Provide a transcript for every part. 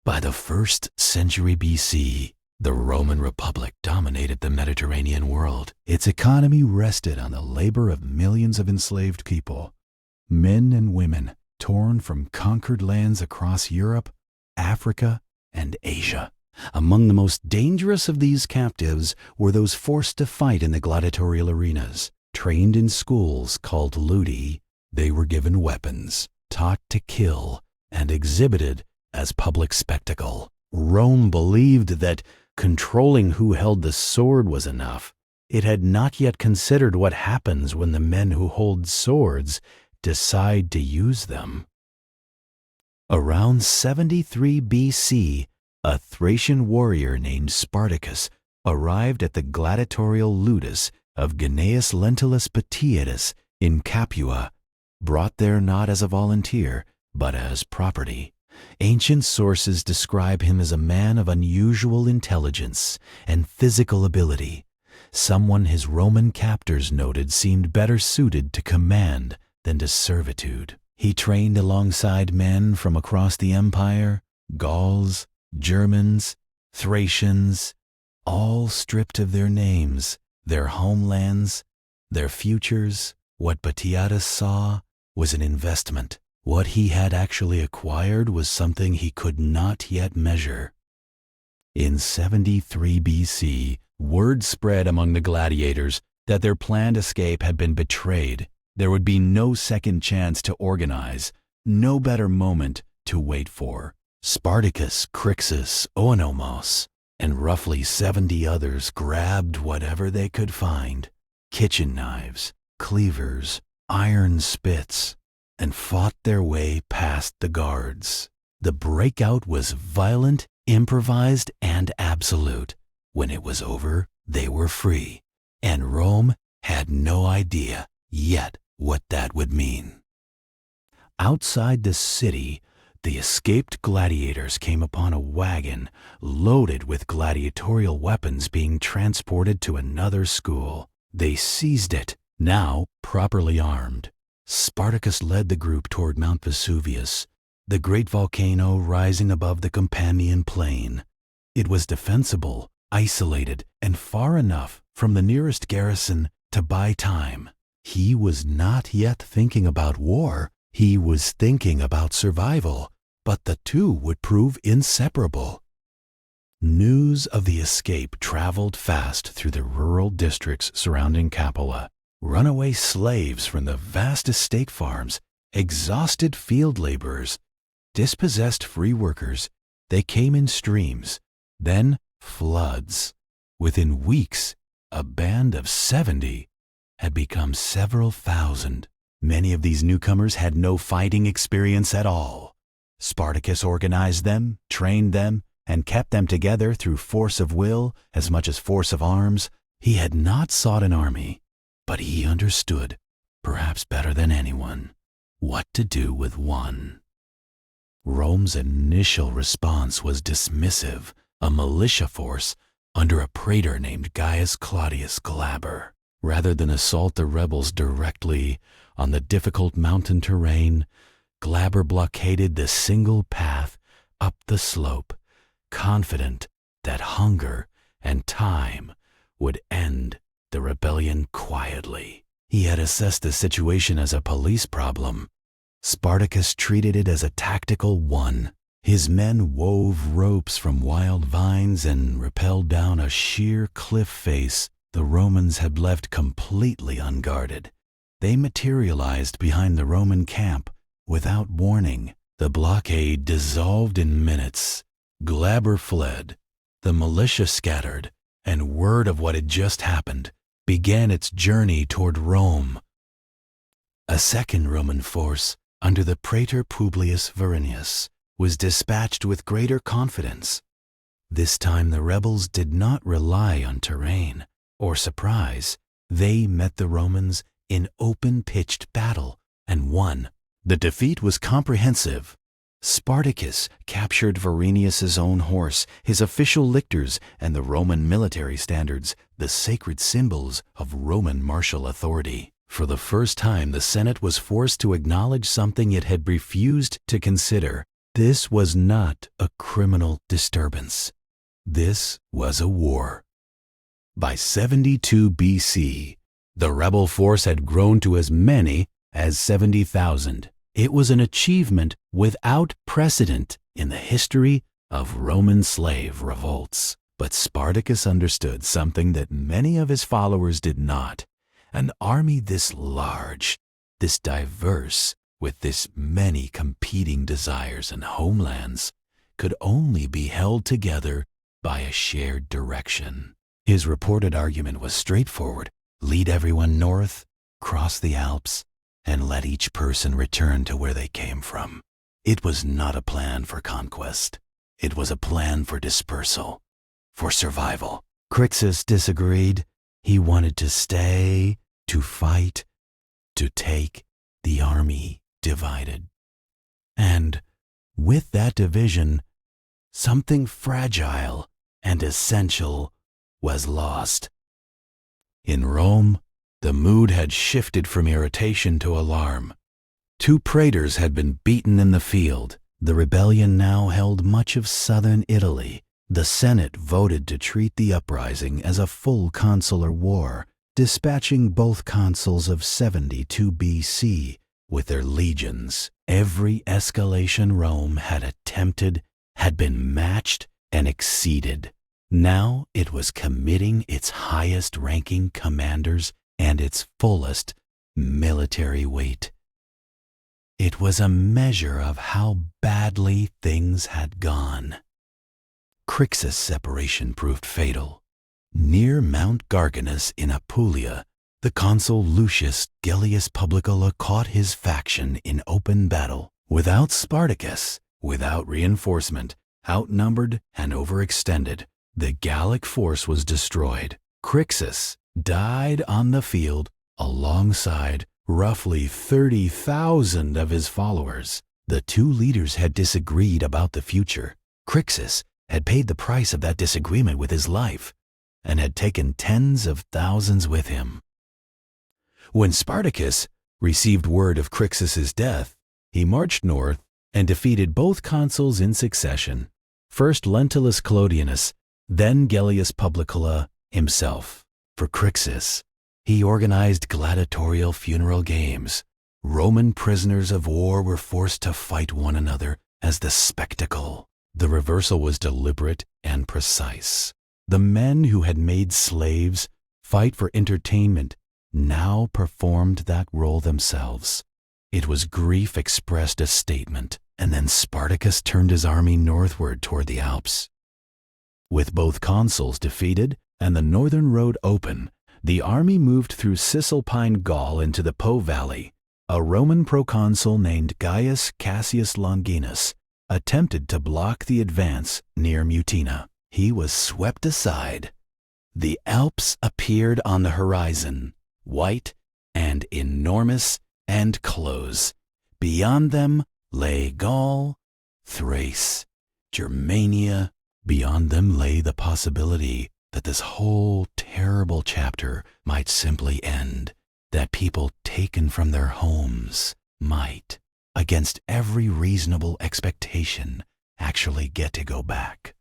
By the 1st century BC, the Roman Republic dominated the Mediterranean world. Its economy rested on the labor of millions of enslaved people, men and women torn from conquered lands across Europe, Africa, and Asia. Among the most dangerous of these captives were those forced to fight in the gladiatorial arenas. Trained in schools called ludi, they were given weapons, taught to kill, and exhibited as public spectacle. Rome believed that controlling who held the sword was enough. It had not yet considered what happens when the men who hold swords decide to use them. Around 73 BC, a Thracian warrior named Spartacus arrived at the gladiatorial ludus of Gnaeus Lentulus Batiatus in Capua, brought there not as a volunteer, but as property. Ancient sources describe him as a man of unusual intelligence and physical ability, someone his Roman captors noted seemed better suited to command than to servitude. He trained alongside men from across the empire, Gauls, Germans, Thracians, all stripped of their names, their homelands, their futures. What Batiatus saw was an investment. What he had actually acquired was something he could not yet measure. In 73 BC, word spread among the gladiators that their planned escape had been betrayed. There would be no second chance to organize, no better moment to wait for. Spartacus, Crixus, Oenomos, and roughly 70 others grabbed whatever they could find, kitchen knives, cleavers, iron spits, and fought their way past the guards. The breakout was violent, improvised, and absolute. When it was over, they were free, and Rome had no idea yet what that would mean. Outside the city, the escaped gladiators came upon a wagon loaded with gladiatorial weapons being transported to another school. They seized it, now properly armed. Spartacus led the group toward Mount Vesuvius, the great volcano rising above the Campanian plain. It was defensible, isolated, and far enough from the nearest garrison to buy time. He was not yet thinking about war. He was thinking about survival, but the two would prove inseparable. News of the escape traveled fast through the rural districts surrounding Capua. Runaway slaves from the vast estate farms, exhausted field laborers, dispossessed free workers, they came in streams, then floods. Within weeks, a band of 70 had become several thousand. Many of these newcomers had no fighting experience at all. Spartacus organized them, trained them, and kept them together through force of will as much as force of arms. He had not sought an army, but he understood, perhaps better than anyone, what to do with one. Rome's initial response was dismissive, a militia force under a praetor named Gaius Claudius Glaber. Rather than assault the rebels directly on the difficult mountain terrain, Glaber blockaded the single path up the slope, confident that hunger and time would end the rebellion quietly. He had assessed the situation as a police problem. Spartacus treated it as a tactical one. His men wove ropes from wild vines and rappelled down a sheer cliff face the Romans had left completely unguarded. They materialized behind the Roman camp without warning. The blockade dissolved in minutes. Glaber fled. The militia scattered, and word of what had just happened began its journey toward Rome. A second Roman force, under the praetor Publius Varinius, was dispatched with greater confidence. This time the rebels did not rely on terrain or surprise. They met the Romans in open-pitched battle and won. The defeat was comprehensive. Spartacus captured Varinius's own horse, his official lictors, and the Roman military standards, the sacred symbols of Roman martial authority. For the first time, the Senate was forced to acknowledge something it had refused to consider: This was not a criminal disturbance. This was a war. By 72 BC, the rebel force had grown to as many as 70,000. It was an achievement without precedent in the history of Roman slave revolts. But Spartacus understood something that many of his followers did not. An army this large, this diverse, with this many competing desires and homelands, could only be held together by a shared direction. His reported argument was straightforward: lead everyone north, cross the Alps, and let each person return to where they came from. It was not a plan for conquest. It was a plan for dispersal, for survival. Crixus disagreed. He wanted to stay, to fight, to take the army divided. And with that division, something fragile and essential was lost. In Rome, the mood had shifted from irritation to alarm. 2 praetors had been beaten in the field. The rebellion now held much of southern Italy. The Senate voted to treat the uprising as a full consular war, dispatching both consuls of 72 BC with their legions. Every escalation Rome had attempted had been matched and exceeded. Now it was committing its highest-ranking commanders and its fullest military weight. It was a measure of how badly things had gone. Crixus' separation proved fatal. Near Mount Garganus in Apulia, the consul Lucius Gellius Publicola caught his faction in open battle. Without Spartacus, without reinforcement, outnumbered and overextended, the Gallic force was destroyed. Crixus died on the field alongside roughly 30,000 of his followers. The 2 leaders had disagreed about the future. Crixus had paid the price of that disagreement with his life and had taken tens of thousands with him. When Spartacus received word of Crixus's death, he marched north and defeated both consuls in succession, first Lentulus Clodianus, then Gellius Publicola himself. For Crixus, he organized gladiatorial funeral games. Roman prisoners of war were forced to fight one another as the spectacle. The reversal was deliberate and precise. The men who had made slaves fight for entertainment now performed that role themselves. It was grief expressed as statement, and then Spartacus turned his army northward toward the Alps. With both consuls defeated and the northern road open, the army moved through Cisalpine Gaul into the Po Valley. A Roman proconsul named Gaius Cassius Longinus attempted to block the advance near Mutina. He was swept aside. The Alps appeared on the horizon, white and enormous and close. Beyond them lay Gaul, Thrace, Germania. Beyond them lay the possibility that this whole terrible chapter might simply end, that people taken from their homes might, against every reasonable expectation, actually get to go back.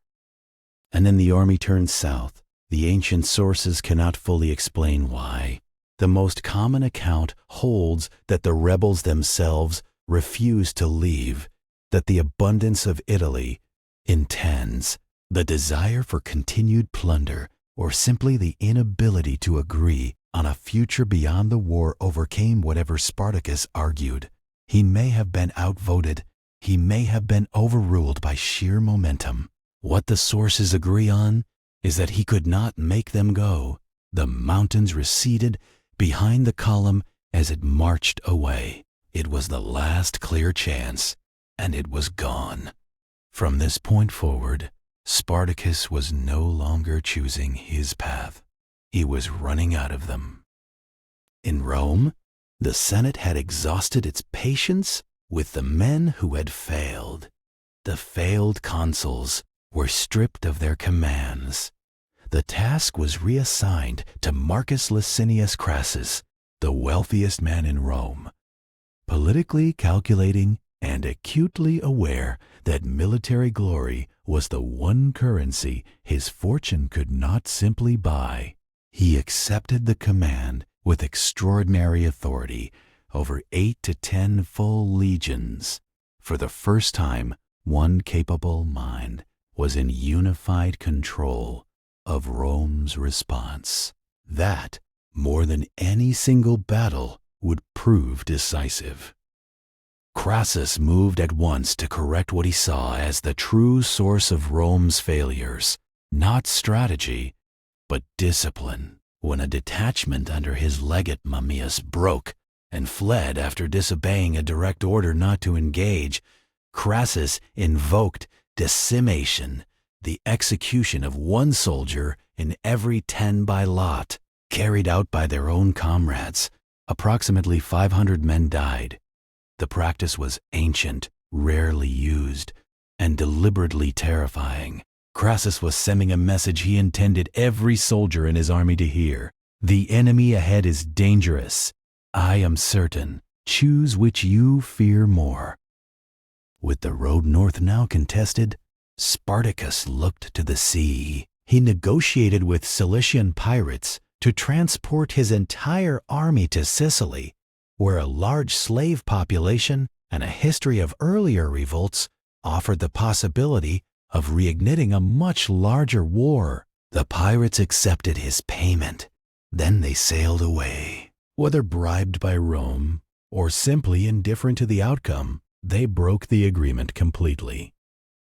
And then the army turned south. The ancient sources cannot fully explain why. The most common account holds that the rebels themselves refused to leave, that the abundance of Italy intends, the desire for continued plunder, or simply the inability to agree on a future beyond the war overcame whatever Spartacus argued. He may have been outvoted. He may have been overruled by sheer momentum. What the sources agree on is that he could not make them go. The mountains receded behind the column as it marched away. It was the last clear chance, and it was gone. From this point forward, Spartacus was no longer choosing his path. He was running out of them. In Rome, the Senate had exhausted its patience with the men who had failed. The failed consuls were stripped of their commands. The task was reassigned to Marcus Licinius Crassus, the wealthiest man in Rome. Politically calculating and acutely aware that military glory was the one currency his fortune could not simply buy. He accepted the command with extraordinary authority over 8 to 10 full legions. For the first time, one capable mind was in unified control of Rome's response. That, more than any single battle, would prove decisive. Crassus moved at once to correct what he saw as the true source of Rome's failures, not strategy, but discipline. When a detachment under his legate Mummius broke and fled after disobeying a direct order not to engage, Crassus invoked decimation, the execution of one soldier in every 10 by lot, carried out by their own comrades. Approximately 500 men died. The practice was ancient, rarely used, and deliberately terrifying. Crassus was sending a message he intended every soldier in his army to hear. The enemy ahead is dangerous. I am certain. Choose which you fear more. With the road north now contested, Spartacus looked to the sea. He negotiated with Cilician pirates to transport his entire army to Sicily, where a large slave population and a history of earlier revolts offered the possibility of reigniting a much larger war. The pirates accepted his payment. Then they sailed away. Whether bribed by Rome or simply indifferent to the outcome, they broke the agreement completely.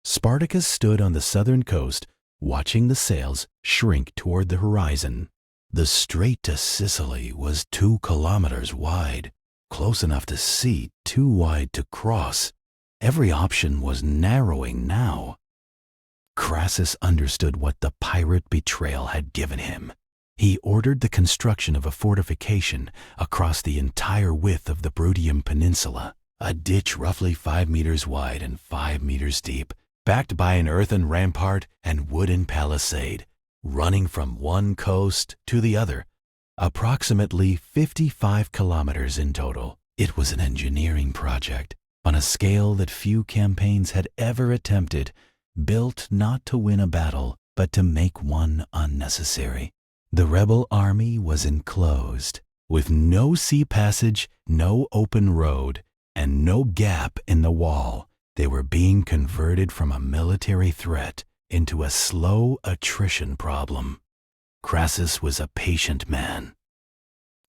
Spartacus stood on the southern coast, watching the sails shrink toward the horizon. The strait to Sicily was 2 kilometers wide, close enough to see, too wide to cross. Every option was narrowing now. Crassus understood what the pirate betrayal had given him. He ordered the construction of a fortification across the entire width of the Bruttium Peninsula, a ditch roughly 5 meters wide and 5 meters deep, backed by an earthen rampart and wooden palisade, running from one coast to the other, approximately 55 kilometers in total. It was an engineering project on a scale that few campaigns had ever attempted, built not to win a battle, but to make one unnecessary. The rebel army was enclosed, with no sea passage, no open road, and no gap in the wall. They were being converted from a military threat into a slow attrition problem. Crassus was a patient man.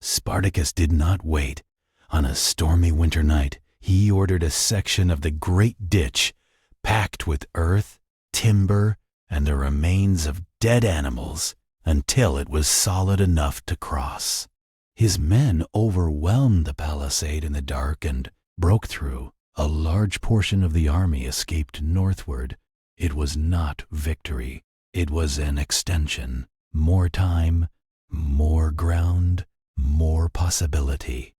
Spartacus did not wait. On a stormy winter night, he ordered a section of the great ditch, packed with earth, timber, and the remains of dead animals, until it was solid enough to cross. His men overwhelmed the palisade in the dark and broke through. A large portion of the army escaped northward. It was not victory. It was an extension. More time, more ground, more possibility.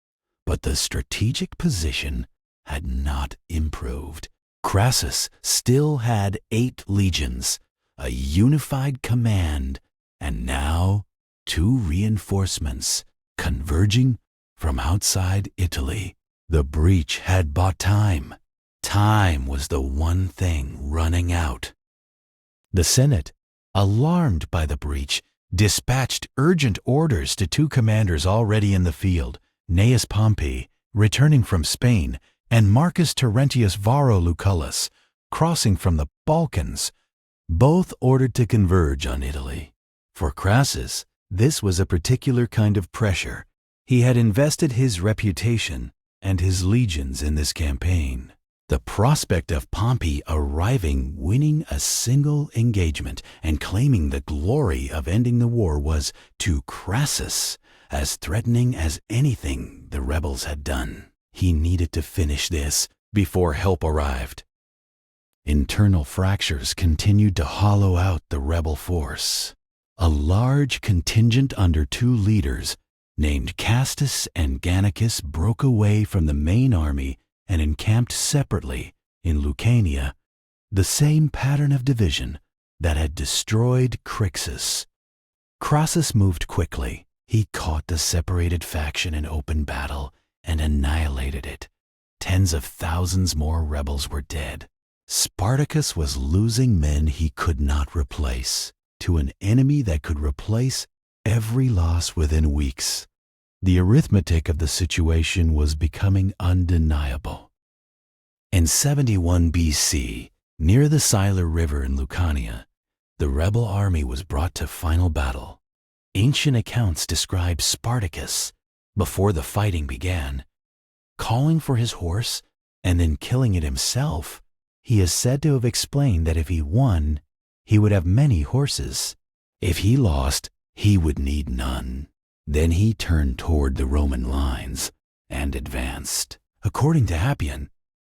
But the strategic position had not improved. Crassus still had 8 legions, a unified command, and now 2 reinforcements converging from outside Italy. The breach had bought time. Time was the one thing running out. The Senate, alarmed by the breach, dispatched urgent orders to 2 commanders already in the field, Gnaeus Pompey, returning from Spain, and Marcus Terentius Varro Lucullus, crossing from the Balkans, both ordered to converge on Italy. For Crassus, this was a particular kind of pressure. He had invested his reputation and his legions in this campaign. The prospect of Pompey arriving, winning a single engagement, and claiming the glory of ending the war was, to Crassus, as threatening as anything the rebels had done. He needed to finish this before help arrived. Internal fractures continued to hollow out the rebel force. A large contingent under 2 leaders, named Castus and Gannicus, broke away from the main army and encamped separately in Lucania, the same pattern of division that had destroyed Crixus. Crassus moved quickly. He caught the separated faction in open battle and annihilated it. Tens of thousands more rebels were dead. Spartacus was losing men he could not replace to an enemy that could replace every loss within weeks. The arithmetic of the situation was becoming undeniable. In 71 BC, near the Siler River in Lucania, the rebel army was brought to final battle. Ancient accounts describe Spartacus, before the fighting began, calling for his horse and then killing it himself. He is said to have explained that if he won, he would have many horses. If he lost, he would need none. Then he turned toward the Roman lines and advanced. According to Appian,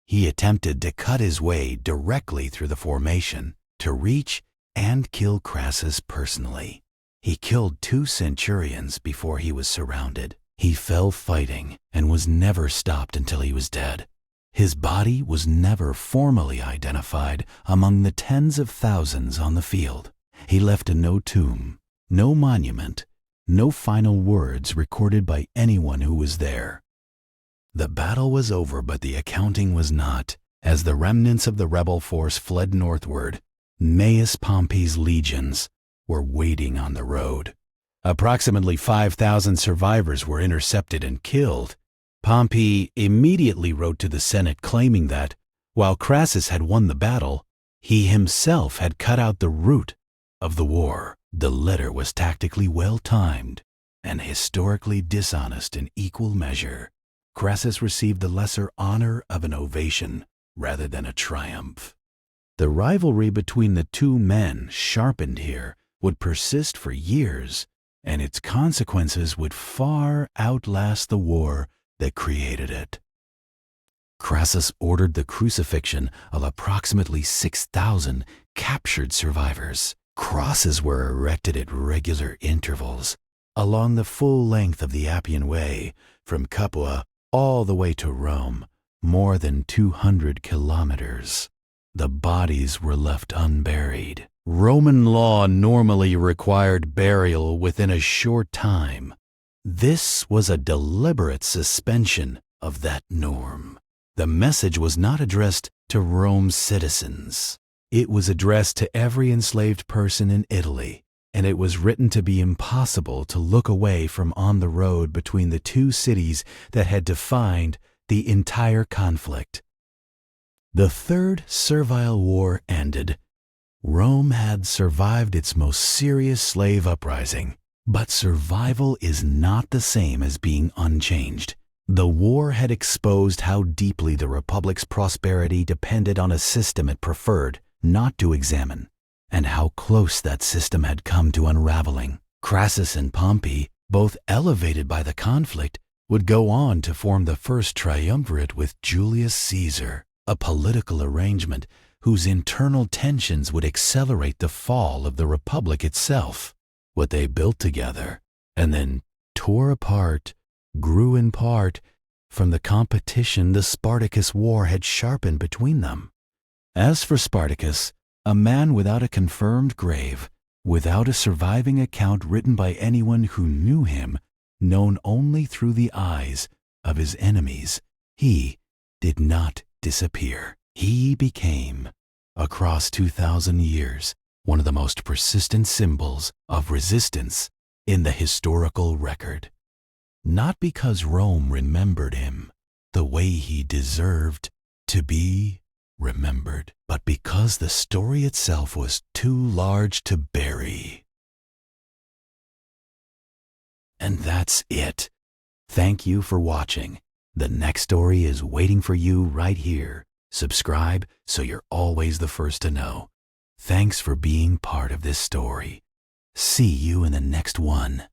he attempted to cut his way directly through the formation to reach and kill Crassus personally. He killed 2 centurions before he was surrounded. He fell fighting and was never stopped until he was dead. His body was never formally identified among the tens of thousands on the field. He left no tomb, no monument, no final words recorded by anyone who was there. The battle was over, but the accounting was not. As the remnants of the rebel force fled northward, Gnaeus Pompey's legions were waiting on the road. Approximately 5,000 survivors were intercepted and killed. Pompey immediately wrote to the Senate claiming that, while Crassus had won the battle, he himself had cut out the root of the war. The letter was tactically well-timed and historically dishonest in equal measure. Crassus received the lesser honor of an ovation rather than a triumph. The rivalry between the 2 men, sharpened here, would persist for years, and its consequences would far outlast the war that created it. Crassus ordered the crucifixion of approximately 6,000 captured survivors. Crosses were erected at regular intervals along the full length of the Appian Way, from Capua all the way to Rome, more than 200 kilometers. The bodies were left unburied. Roman law normally required burial within a short time. This was a deliberate suspension of that norm. The message was not addressed to Rome's citizens. It was addressed to every enslaved person in Italy, and it was written to be impossible to look away from on the road between the 2 cities that had defined the entire conflict. The Third Servile War ended. Rome had survived its most serious slave uprising, but survival is not the same as being unchanged. The war had exposed how deeply the Republic's prosperity depended on a system it preferred not to examine, and how close that system had come to unraveling. Crassus and Pompey, both elevated by the conflict, would go on to form the first triumvirate with Julius Caesar, a political arrangement whose internal tensions would accelerate the fall of the Republic itself. What they built together, and then tore apart, grew in part from the competition the Spartacus War had sharpened between them. As for Spartacus, a man without a confirmed grave, without a surviving account written by anyone who knew him, known only through the eyes of his enemies, he did not disappear. He became, across 2,000 years, one of the most persistent symbols of resistance in the historical record. Not because Rome remembered him the way he deserved to be remembered, but because the story itself was too large to bury. And that's it. Thank you for watching. The next story is waiting for you right here. Subscribe so you're always the first to know. Thanks for being part of this story. See you in the next one.